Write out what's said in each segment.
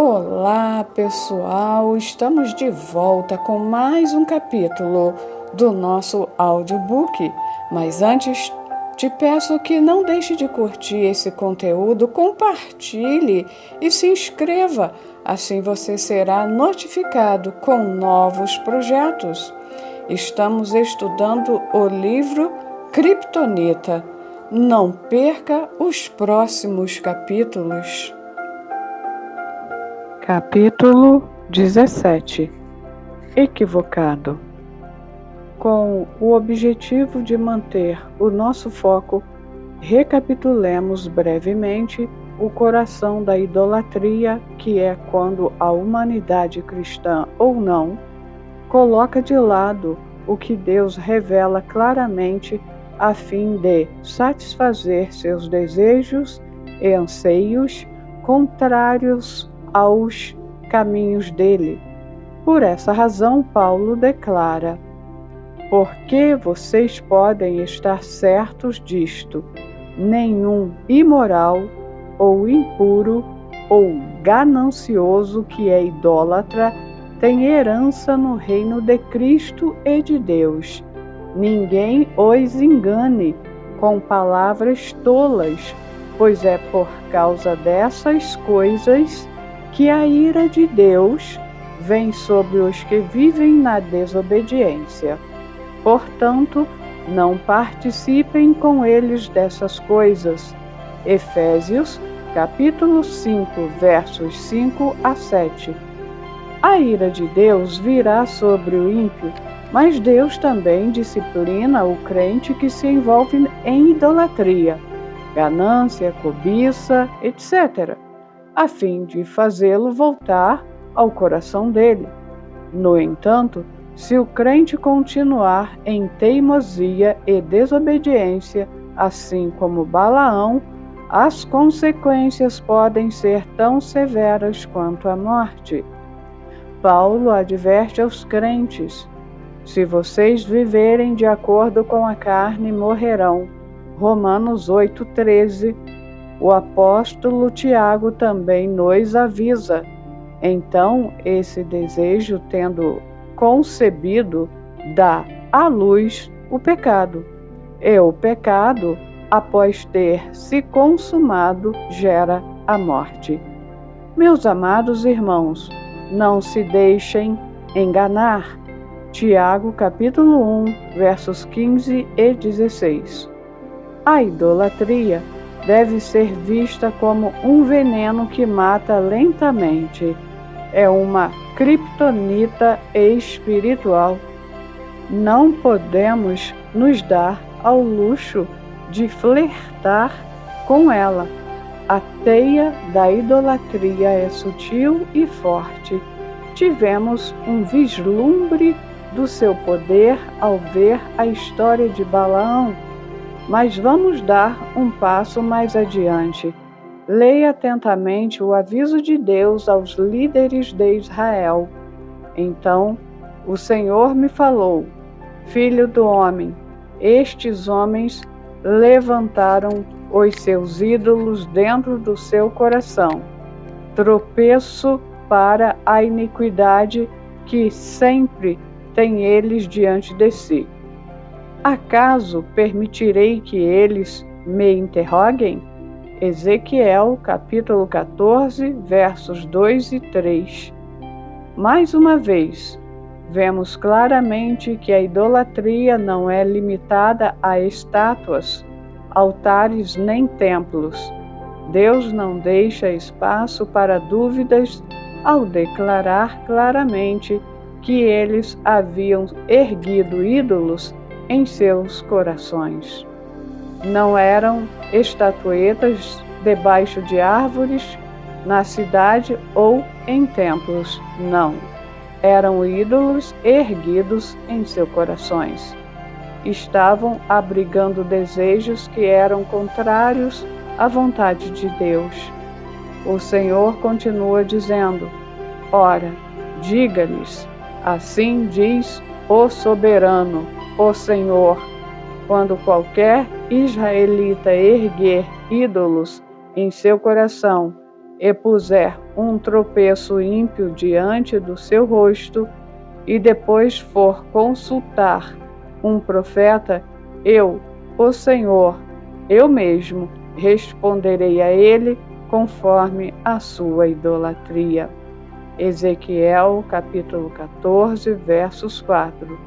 Olá, pessoal! Estamos de volta com mais um capítulo do nosso audiobook. Mas antes, te peço que não deixe de curtir esse conteúdo, compartilhe e se inscreva. Assim você será notificado com novos projetos. Estamos estudando o livro Kryptonita. Não perca os próximos capítulos. Capítulo 17. Equivocado. Com o objetivo de manter o nosso foco, recapitulemos brevemente o coração da idolatria, que é quando a humanidade cristã ou não coloca de lado o que Deus revela claramente a fim de satisfazer seus desejos e anseios contrários aos caminhos dele. Por essa razão, Paulo declara: porque vocês podem estar certos disto, nenhum imoral, ou impuro, ou ganancioso que é idólatra tem herança no reino de Cristo e de Deus. Ninguém os engane com palavras tolas, pois é por causa dessas coisas que a ira de Deus vem sobre os que vivem na desobediência. Portanto, não participem com eles dessas coisas. Efésios, capítulo 5, versos 5 a 7. A ira de Deus virá sobre o ímpio, mas Deus também disciplina o crente que se envolve em idolatria, ganância, cobiça, etc., a fim de fazê-lo voltar ao coração dele. No entanto, se o crente continuar em teimosia e desobediência, assim como Balaão, as consequências podem ser tão severas quanto a morte. Paulo adverte aos crentes: se vocês viverem de acordo com a carne, morrerão. Romanos 8,13. O apóstolo Tiago também nos avisa: então, esse desejo, tendo concebido, dá à luz o pecado. E o pecado, após ter se consumado, gera a morte. Meus amados irmãos, não se deixem enganar. Tiago, capítulo 1, versos 15 e 16. A idolatria deve ser vista como um veneno que mata lentamente. É uma kryptonita espiritual. Não podemos nos dar ao luxo de flertar com ela. A teia da idolatria é sutil e forte. Tivemos um vislumbre do seu poder ao ver a história de Balaão, mas vamos dar um passo mais adiante. Leia atentamente o aviso de Deus aos líderes de Israel. Então o Senhor me falou: filho do homem, estes homens levantaram os seus ídolos dentro do seu coração, tropeço para a iniquidade que sempre tem eles diante de si. Acaso permitirei que eles me interroguem? Ezequiel, capítulo 14, versos 2 e 3. Mais uma vez, vemos claramente que a idolatria não é limitada a estátuas, altares nem templos. Deus não deixa espaço para dúvidas ao declarar claramente que eles haviam erguido ídolos em seus corações. Não eram estatuetas debaixo de árvores, na cidade ou em templos, não. Eram ídolos erguidos em seus corações. Estavam abrigando desejos que eram contrários à vontade de Deus. O Senhor continua dizendo: ora, diga-lhes, assim diz o soberano, o Senhor, quando qualquer israelita erguer ídolos em seu coração e puser um tropeço ímpio diante do seu rosto, e depois for consultar um profeta, eu, o Senhor, eu mesmo responderei a ele conforme a sua idolatria. Ezequiel, capítulo 14, versos 4.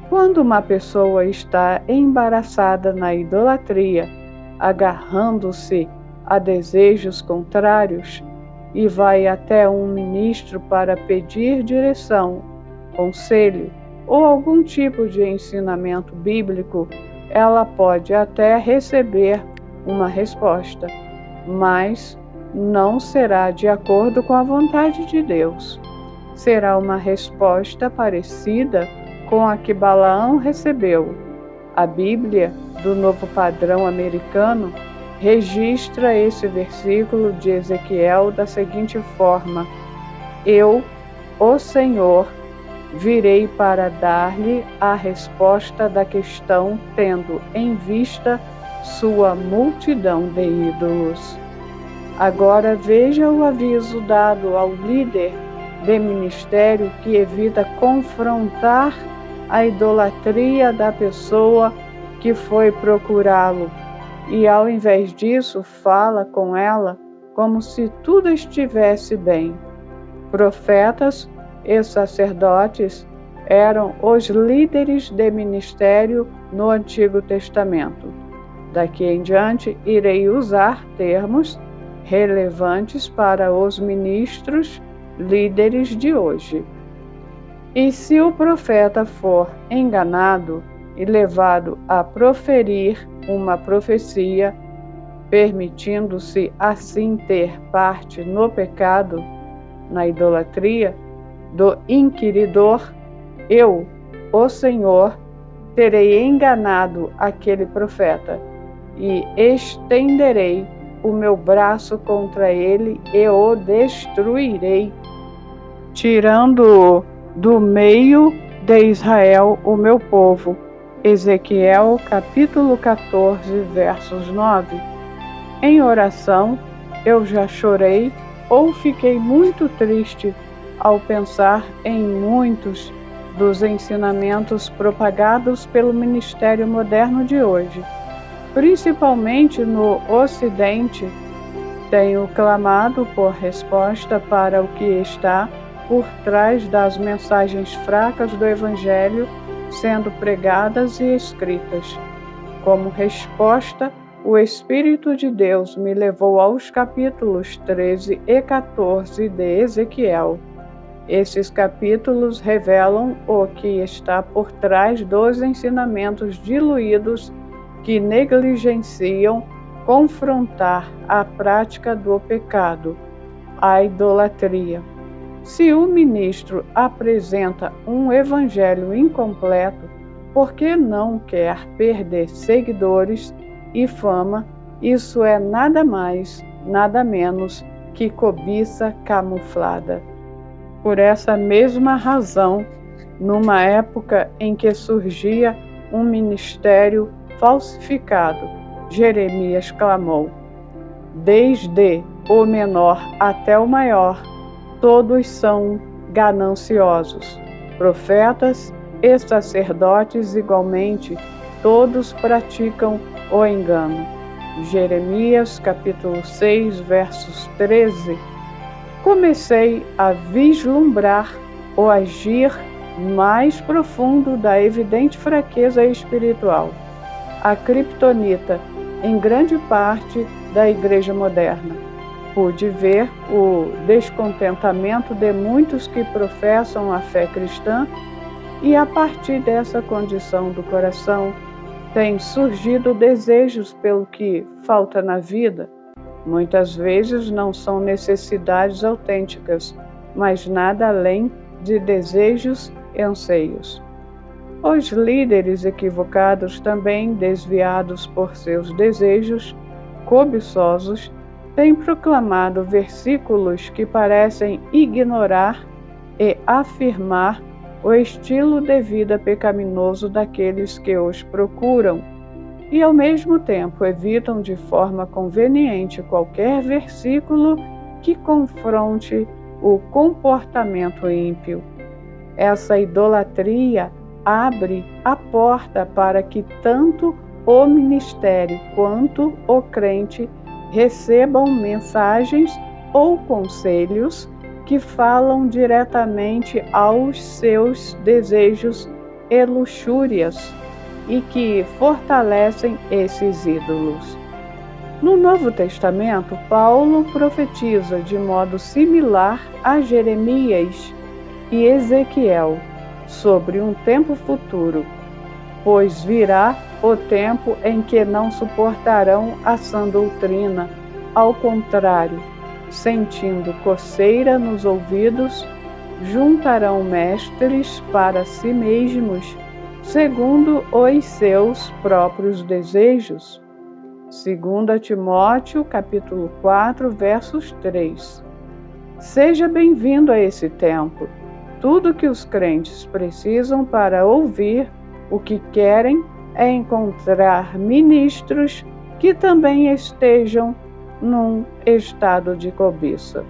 Quando uma pessoa está embaraçada na idolatria, agarrando-se a desejos contrários, e vai até um ministro para pedir direção, conselho ou algum tipo de ensinamento bíblico, ela pode até receber uma resposta, mas não será de acordo com a vontade de Deus. Será uma resposta parecida com a que Balaão recebeu. A Bíblia, do Novo Padrão Americano, registra esse versículo de Ezequiel da seguinte forma: Eu, o Senhor, virei para dar-lhe a resposta da questão, tendo em vista sua multidão de ídolos. Agora veja o aviso dado ao líder de ministério que evita confrontar a idolatria da pessoa que foi procurá-lo e, ao invés disso, fala com ela como se tudo estivesse bem. Profetas e sacerdotes eram os líderes de ministério no Antigo Testamento. Daqui em diante, irei usar termos relevantes para os ministros líderes de hoje. E se o profeta for enganado e levado a proferir uma profecia, permitindo-se assim ter parte no pecado, na idolatria, do inquiridor, eu, o Senhor, terei enganado aquele profeta e estenderei o meu braço contra ele e o destruirei, tirando-o do meio de Israel, o meu povo. Ezequiel, capítulo 14, versos 9. Em oração, eu já chorei ou fiquei muito triste ao pensar em muitos dos ensinamentos propagados pelo ministério moderno de hoje. Principalmente no Ocidente, tenho clamado por resposta para o que está por trás das mensagens fracas do Evangelho sendo pregadas e escritas. Como resposta, o Espírito de Deus me levou aos capítulos 13 e 14 de Ezequiel. Esses capítulos revelam o que está por trás dos ensinamentos diluídos que negligenciam confrontar a prática do pecado, a idolatria. Se o ministro apresenta um evangelho incompleto porque não quer perder seguidores e fama, isso é nada mais, nada menos que cobiça camuflada. Por essa mesma razão, numa época em que surgia um ministério falsificado, Jeremias clamou: desde o menor até o maior, todos são gananciosos. Profetas e sacerdotes igualmente, todos praticam o engano. Jeremias capítulo 6, versos 13. Comecei a vislumbrar o agir mais profundo da evidente fraqueza espiritual, a criptonita, em grande parte da igreja moderna. Pude ver o descontentamento de muitos que professam a fé cristã e, a partir dessa condição do coração, têm surgido desejos pelo que falta na vida. Muitas vezes não são necessidades autênticas, mas nada além de desejos e anseios. Os líderes equivocados, também desviados por seus desejos cobiçosos, têm proclamado versículos que parecem ignorar e afirmar o estilo de vida pecaminoso daqueles que os procuram, e ao mesmo tempo evitam de forma conveniente qualquer versículo que confronte o comportamento ímpio. Essa idolatria abre a porta para que tanto o ministério quanto o crente recebam mensagens ou conselhos que falam diretamente aos seus desejos e luxúrias e que fortalecem esses ídolos. No Novo Testamento, Paulo profetiza de modo similar a Jeremias e Ezequiel sobre um tempo futuro, pois virá o tempo em que não suportarão a sã doutrina, ao contrário, sentindo coceira nos ouvidos, juntarão mestres para si mesmos, segundo os seus próprios desejos. 2 Timóteo, capítulo 4, versos 3. Seja bem-vindo a esse tempo. Tudo que os crentes precisam para ouvir o que querem é encontrar ministros que também estejam num estado de cobiça.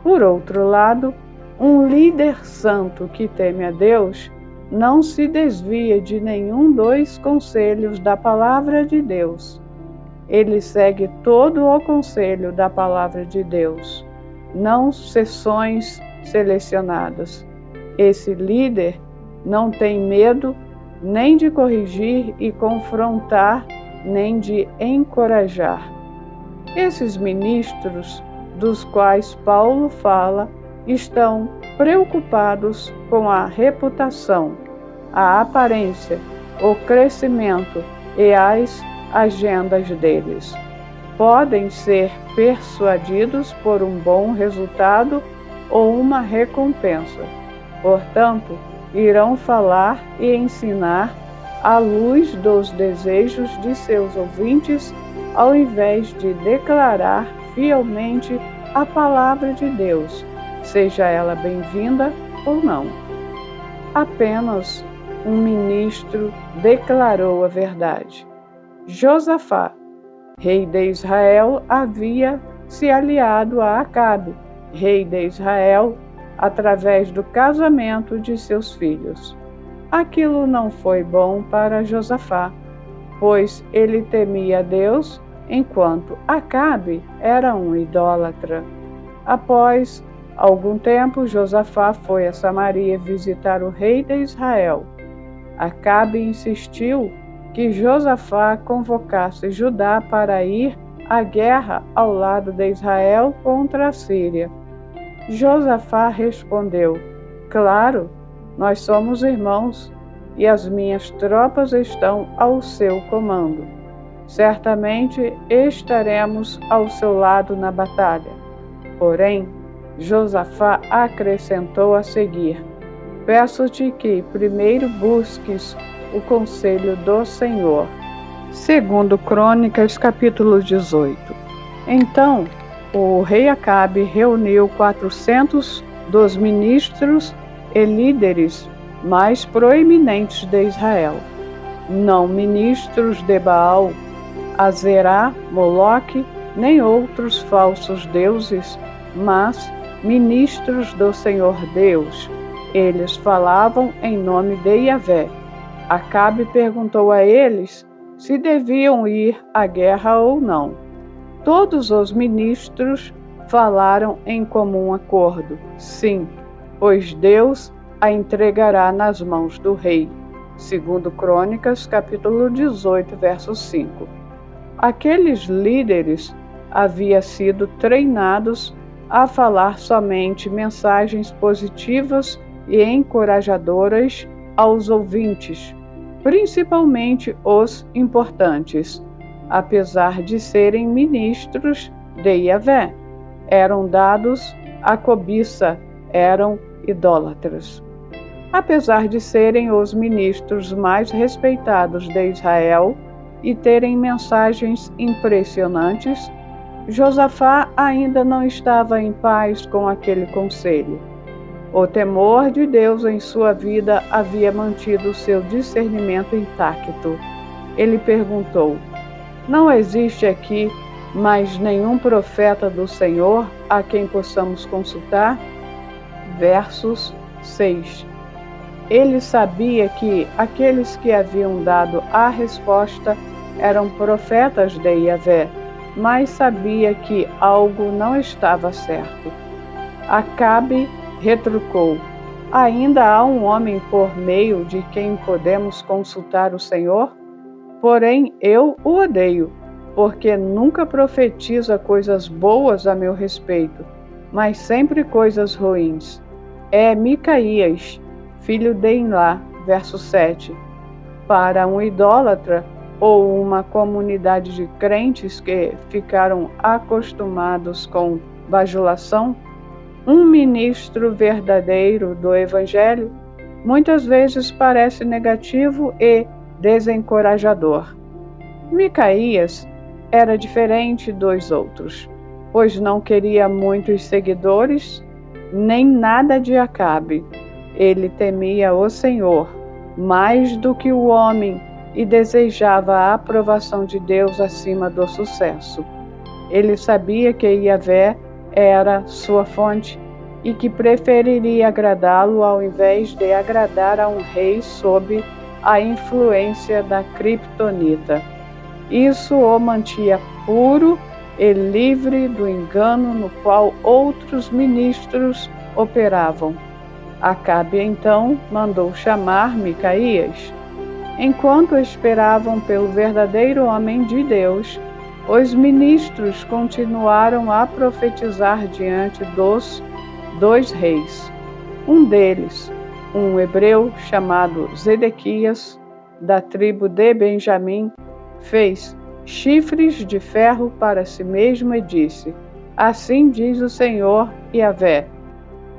Por outro lado, um líder santo que teme a Deus não se desvia de nenhum dos conselhos da palavra de Deus. Ele segue todo o conselho da palavra de Deus, não seções selecionadas. Esse líder não tem medo nem de corrigir e confrontar, nem de encorajar. Esses ministros, dos quais Paulo fala, estão preocupados com a reputação, a aparência, o crescimento e as agendas deles. Podem ser persuadidos por um bom resultado ou uma recompensa. Portanto, irão falar e ensinar à luz dos desejos de seus ouvintes, ao invés de declarar fielmente a palavra de Deus, seja ela bem-vinda ou não. Apenas um ministro declarou a verdade. Josafá, rei de Israel, havia se aliado a Acabe, rei de Israel, através do casamento de seus filhos. Aquilo não foi bom para Josafá, pois ele temia a Deus, enquanto Acabe era um idólatra. Após algum tempo, Josafá foi a Samaria visitar o rei de Israel. Acabe insistiu que Josafá convocasse Judá para ir à guerra ao lado de Israel contra a Síria. Josafá respondeu: claro, nós somos irmãos e as minhas tropas estão ao seu comando. Certamente estaremos ao seu lado na batalha. Porém, Josafá acrescentou a seguir: peço-te que primeiro busques o conselho do Senhor. Segundo Crônicas, capítulo 18. Então, o rei Acabe reuniu 400 dos ministros e líderes mais proeminentes de Israel, não ministros de Baal, Azerá, Moloque, nem outros falsos deuses, mas ministros do Senhor Deus. Eles falavam em nome de Yahvé. Acabe perguntou a eles se deviam ir à guerra ou não. Todos os ministros falaram em comum acordo: sim, pois Deus a entregará nas mãos do rei. Segundo Crônicas, capítulo 18, verso 5. Aqueles líderes haviam sido treinados a falar somente mensagens positivas e encorajadoras aos ouvintes, principalmente os importantes. Apesar de serem ministros de Yahvé, eram dados à cobiça, eram idólatras. Apesar de serem os ministros mais respeitados de Israel e terem mensagens impressionantes, Josafá ainda não estava em paz com aquele conselho. O temor de Deus em sua vida havia mantido seu discernimento intacto. Ele perguntou: não existe aqui mas nenhum profeta do Senhor a quem possamos consultar? Versos 6. Ele sabia que aqueles que haviam dado a resposta eram profetas de Yahvé, mas sabia que algo não estava certo. Acabe retrucou: ainda há um homem por meio de quem podemos consultar o Senhor? Porém, eu o odeio, porque nunca profetiza coisas boas a meu respeito, mas sempre coisas ruins. É Micaías, filho de Imlá, verso 7. Para um idólatra ou uma comunidade de crentes que ficaram acostumados com bajulação, um ministro verdadeiro do Evangelho muitas vezes parece negativo e desencorajador. Micaías era diferente dos outros, pois não queria muitos seguidores, nem nada de Acabe. Ele temia o Senhor mais do que o homem e desejava a aprovação de Deus acima do sucesso. Ele sabia que Yahvé era sua fonte e que preferiria agradá-lo ao invés de agradar a um rei sob a influência da criptonita. Isso o mantia puro e livre do engano no qual outros ministros operavam. Acabe então mandou chamar Micaías. Enquanto esperavam pelo verdadeiro homem de Deus, os ministros continuaram a profetizar diante dos dois reis. Um deles, um hebreu chamado Zedequias, da tribo de Benjamim, fez chifres de ferro para si mesmo e disse: assim diz o Senhor Yahvé,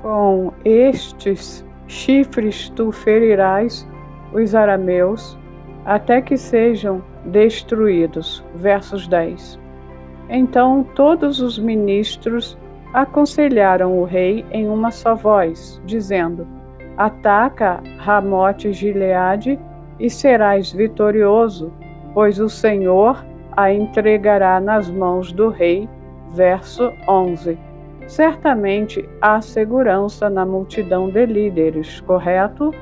com estes chifres tu ferirás os arameus até que sejam destruídos. Versos 10. Então todos os ministros aconselharam o rei em uma só voz, dizendo: ataca Ramote-Gileade e serás vitorioso, pois o Senhor a entregará nas mãos do rei. Verso 11. Certamente há segurança na multidão de líderes, correto?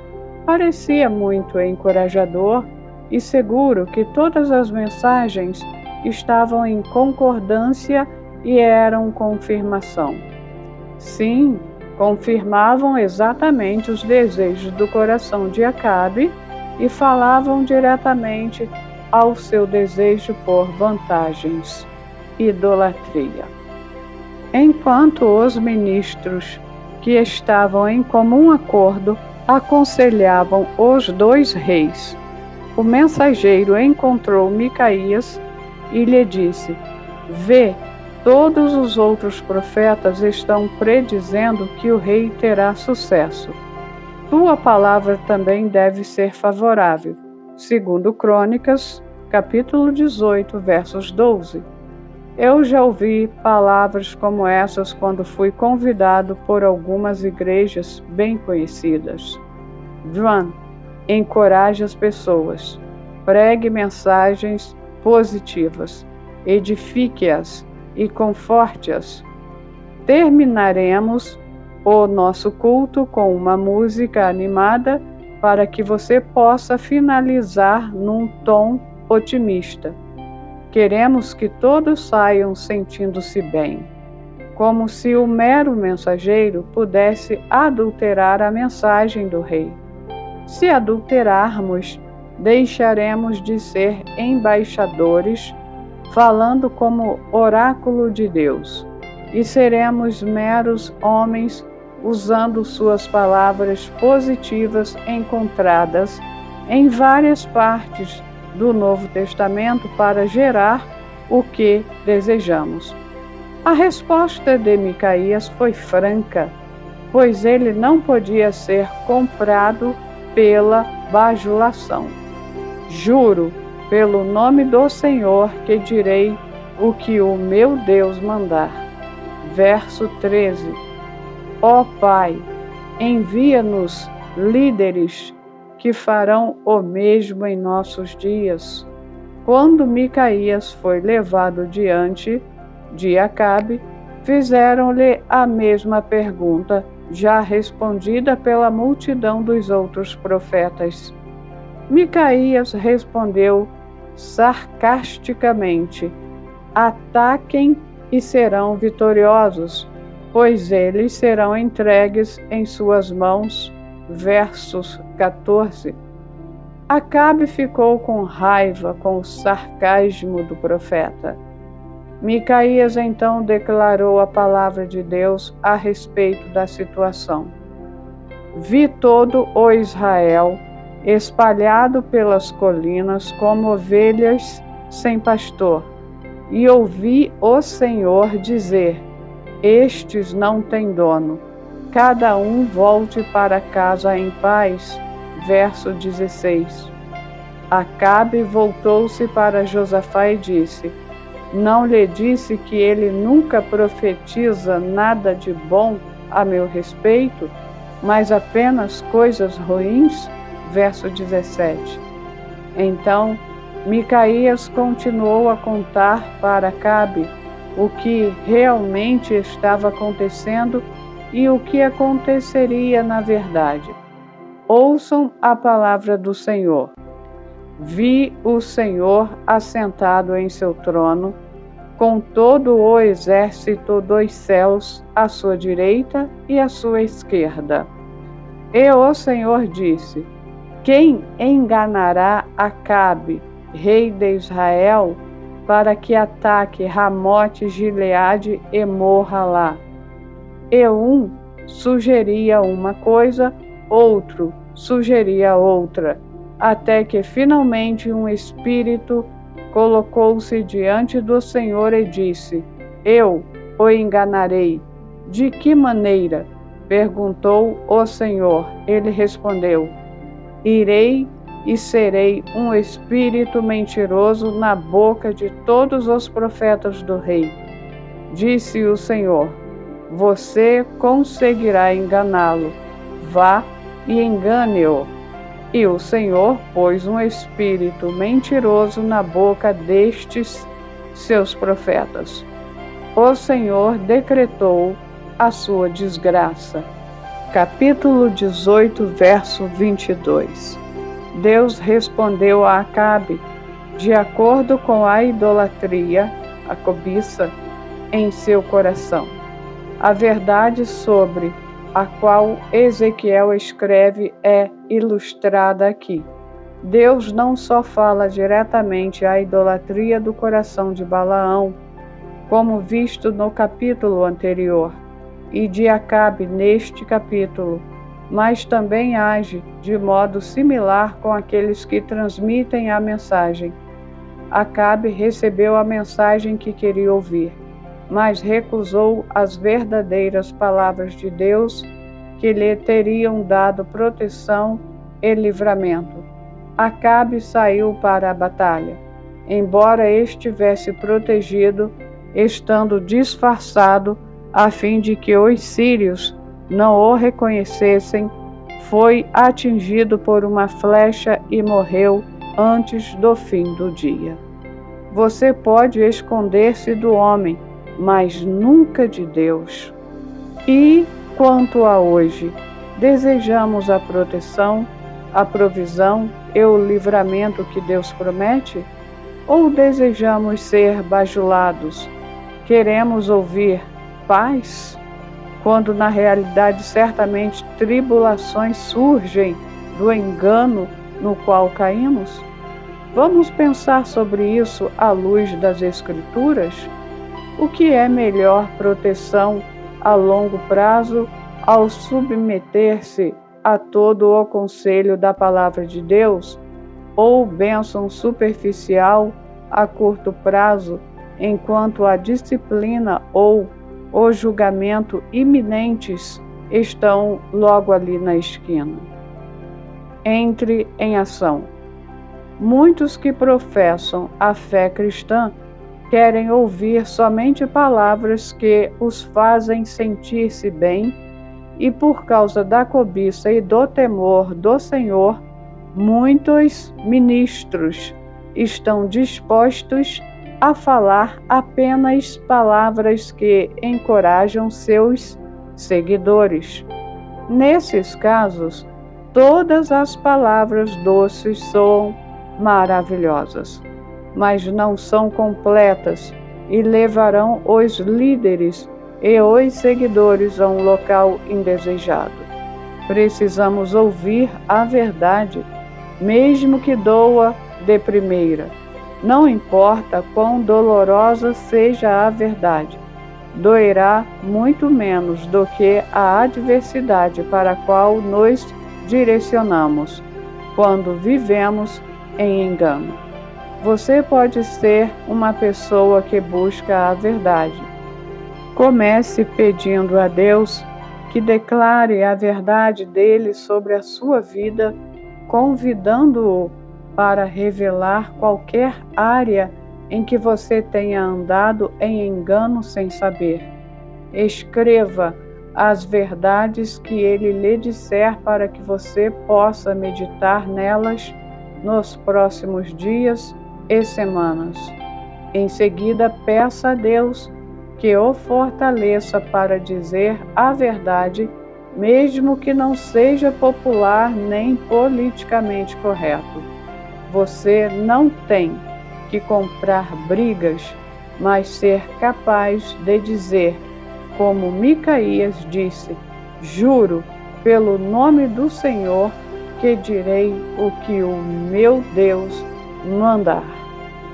Parecia muito encorajador e seguro que todas as mensagens estavam em concordância e eram confirmação. Sim, confirmavam exatamente os desejos do coração de Acabe e falavam diretamente ao seu desejo por vantagens. Idolatria. Enquanto os ministros que estavam em comum acordo aconselhavam os dois reis, o mensageiro encontrou Micaías e lhe disse: vê, todos os outros profetas estão predizendo que o rei terá sucesso. Tua palavra também deve ser favorável. Segundo Crônicas, capítulo 18, versos 12. Eu já ouvi palavras como essas quando fui convidado por algumas igrejas bem conhecidas. João, encoraje as pessoas, pregue mensagens positivas, edifique-as e conforte-as. Terminaremos o nosso culto com uma música animada para que você possa finalizar num tom otimista. Queremos que todos saiam sentindo-se bem, como se o mero mensageiro pudesse adulterar a mensagem do rei. Se adulterarmos, deixaremos de ser embaixadores, falando como oráculo de Deus, e seremos meros homens usando suas palavras positivas encontradas em várias partes do Novo Testamento para gerar o que desejamos. A resposta de Micaías foi franca, pois ele não podia ser comprado pela bajulação. Juro pelo nome do Senhor que direi o que o meu Deus mandar. Verso 13. Ó Pai, envia-nos líderes que farão o mesmo em nossos dias. Quando Micaías foi levado diante de Acabe, fizeram-lhe a mesma pergunta, já respondida pela multidão dos outros profetas. Micaías respondeu sarcasticamente: ataquem e serão vitoriosos, pois eles serão entregues em suas mãos. Versos 14. Acabe ficou com raiva com o sarcasmo do profeta. Micaías então declarou a palavra de Deus a respeito da situação. Vi todo o Israel espalhado pelas colinas como ovelhas sem pastor, e ouvi o Senhor dizer: estes não têm dono, cada um volte para casa em paz. Verso 16. Acabe voltou-se para Josafá e disse: não lhe disse que ele nunca profetiza nada de bom a meu respeito, mas apenas coisas ruins? Verso 17. Então Micaías continuou a contar para Acabe o que realmente estava acontecendo e o que aconteceria na verdade. Ouçam a palavra do Senhor. Vi o Senhor assentado em seu trono, com todo o exército dos céus à sua direita e à sua esquerda. E o Senhor disse: quem enganará Acabe, rei de Israel, para que ataque Ramote Gileade e morra lá? E um sugeria uma coisa, outro sugeria outra, até que finalmente um espírito colocou-se diante do Senhor e disse: eu o enganarei. De que maneira? Perguntou o Senhor. Ele respondeu: irei e serei um espírito mentiroso na boca de todos os profetas do rei. Disse o Senhor: você conseguirá enganá-lo. Vá e engane-o. E o Senhor pôs um espírito mentiroso na boca destes seus profetas. O Senhor decretou a sua desgraça. Capítulo 18, verso 22. Deus respondeu a Acabe, de acordo com a idolatria, a cobiça, em seu coração. A verdade sobre a qual Ezequiel escreve é ilustrada aqui. Deus não só fala diretamente à idolatria do coração de Balaão, como visto no capítulo anterior, e de Acabe neste capítulo, mas também age de modo similar com aqueles que transmitem a mensagem. Acabe recebeu a mensagem que queria ouvir, mas recusou as verdadeiras palavras de Deus que lhe teriam dado proteção e livramento. Acabe saiu para a batalha. Embora estivesse protegido, estando disfarçado, a fim de que os sírios não o reconhecessem, foi atingido por uma flecha e morreu antes do fim do dia. Você pode esconder-se do homem, mas nunca de Deus. E, quanto a hoje, desejamos a proteção, a provisão e o livramento que Deus promete? Ou desejamos ser bajulados? Queremos ouvir paz, quando na realidade certamente tribulações surgem do engano no qual caímos? Vamos pensar sobre isso à luz das Escrituras? O que é melhor proteção a longo prazo ao submeter-se a todo o conselho da palavra de Deus, ou bênção superficial a curto prazo, enquanto a disciplina ou o julgamento iminentes estão logo ali na esquina? Entre em ação. Muitos que professam a fé cristã querem ouvir somente palavras que os fazem sentir-se bem, e por causa da cobiça e do temor do Senhor, muitos ministros estão dispostos a falar apenas palavras que encorajam seus seguidores. Nesses casos, todas as palavras doces soam maravilhosas, mas não são completas e levarão os líderes e os seguidores a um local indesejado. Precisamos ouvir a verdade, mesmo que doa de primeira. Não importa quão dolorosa seja a verdade, doerá muito menos do que a adversidade para a qual nos direcionamos quando vivemos em engano. Você pode ser uma pessoa que busca a verdade. Comece pedindo a Deus que declare a verdade dele sobre a sua vida, convidando-o para revelar qualquer área em que você tenha andado em engano sem saber. Escreva as verdades que ele lhe disser para que você possa meditar nelas nos próximos dias e semanas. Em seguida, peça a Deus que o fortaleça para dizer a verdade, mesmo que não seja popular nem politicamente correto. Você não tem que comprar brigas, mas ser capaz de dizer, como Micaías disse: juro pelo nome do Senhor que direi o que o meu Deus mandar.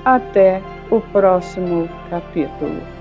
Até o próximo capítulo.